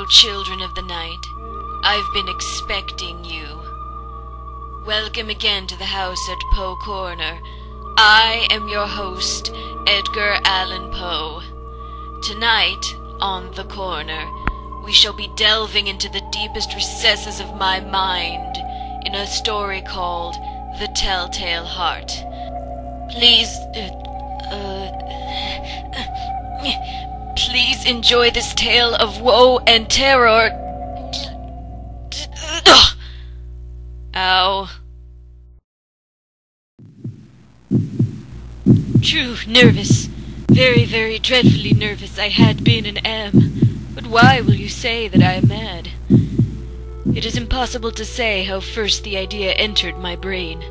Hello, children of the night. I've been expecting you. Welcome again to the house at Poe Corner. I am your host, Edgar Allan Poe. Tonight, on The Corner, we shall be delving into the deepest recesses of my mind in a story called The Telltale Heart. Please enjoy this tale of woe and terror. Ow. True, nervous. Very, very dreadfully nervous I had been and am. But why will you say that I am mad? It is impossible to say how first the idea entered my brain,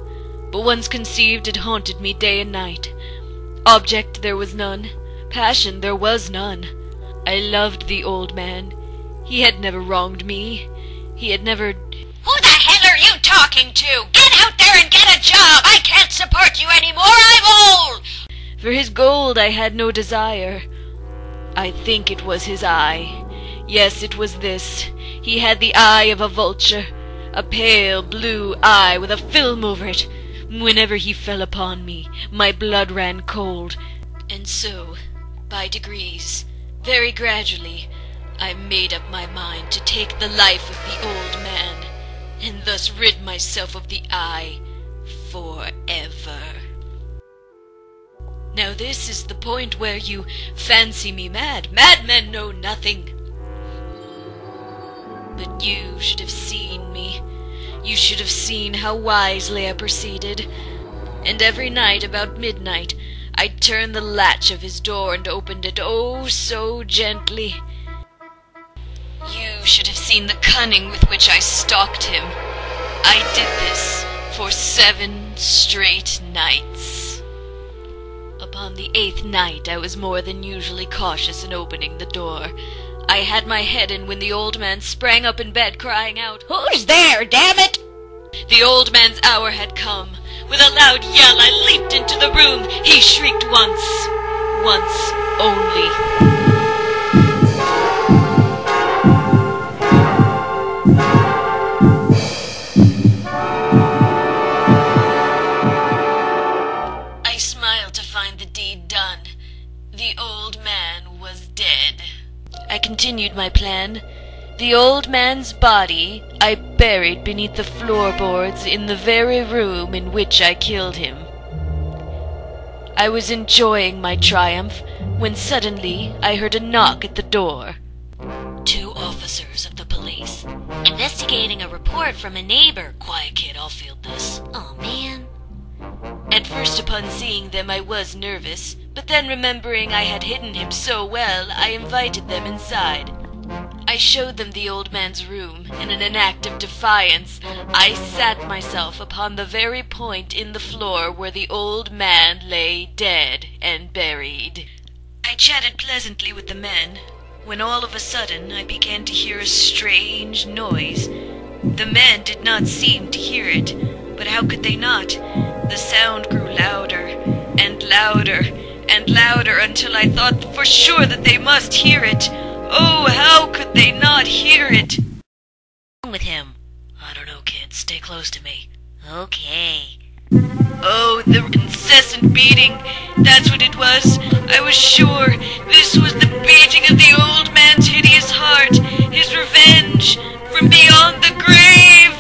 but once conceived it haunted me day and night. Object there was none, passion there was none. I loved the old man. He had never wronged me. He had never... Who the hell are you talking to? Get out there and get a job! I can't support you anymore, I'm old! For his gold I had no desire. I think it was his eye. Yes, it was this. He had the eye of a vulture, a pale blue eye with a film over it. Whenever he fell upon me, my blood ran cold. And so, by degrees, very gradually, I made up my mind to take the life of the old man, and thus rid myself of the eye forever. Now this is the point where you fancy me mad. Madmen know nothing. But you should have seen me. You should have seen how wisely I proceeded. And every night about midnight, I'd turn the latch of his door and opened it oh so gently. You should have seen the cunning with which I stalked him. I did this for 7 straight nights. Upon the 8th night I was more than usually cautious in opening the door. I had my head in when the old man sprang up in bed crying out, Who's there, damn it? The old man's hour had come. With a loud yell I leaped into the room. He shrieked once only. I smiled to find the deed done. The old man was dead. I continued my plan. The old man's body I buried beneath the floorboards in the very room in which I killed him. I was enjoying my triumph when suddenly I heard a knock at the door. 2 officers of the police. Investigating a report from a neighbor. Quiet kid, I'll field this. Oh, man. At first upon seeing them I was nervous, but then remembering I had hidden him so well, I invited them inside. I showed them the old man's room, and in an act of defiance, I sat myself upon the very point in the floor where the old man lay dead and buried. I chatted pleasantly with the men, when all of a sudden I began to hear a strange noise. The men did not seem to hear it, but how could they not? The sound grew louder and louder and louder until I thought for sure that they must hear it. Oh, how could they not hear it? What's wrong with him? I don't know, kid. Stay close to me. Okay. Oh, the incessant beating. That's what it was. I was sure. This was the beating of the old man's hideous heart. His revenge from beyond the grave.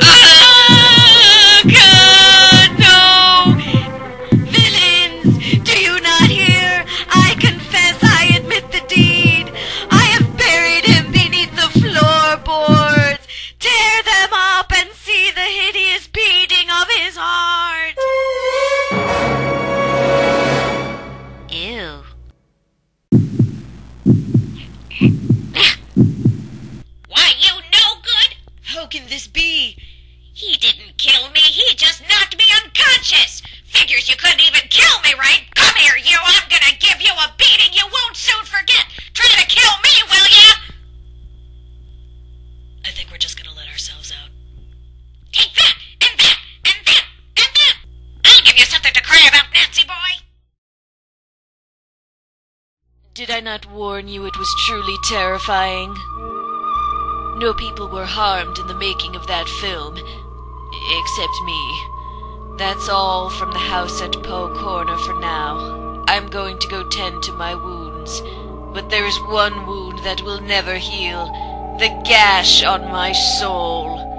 Ah, God, no! Villains, do you not hear? I confess I admit the deed. I have buried him beneath the floorboards. Tear them up and see the hideous beating of his heart. Ew. Why, you no good? How can this be? He didn't kill me, he just knocked me unconscious. Figures you couldn't even kill me, right? Come here, you, I'm gonna give you a beating you won't soon forget. Try to kill me, will ya? I think we're just gonna let ourselves out. Take that, and that, and that, and that. I'll give you something to cry about, Nancy boy. Did I not warn you it was truly terrifying? No people were harmed in the making of that film. Except me. That's all from the house at Poe Corner for now. I'm going to go tend to my wounds. But there is one wound that will never heal. The gash on my soul.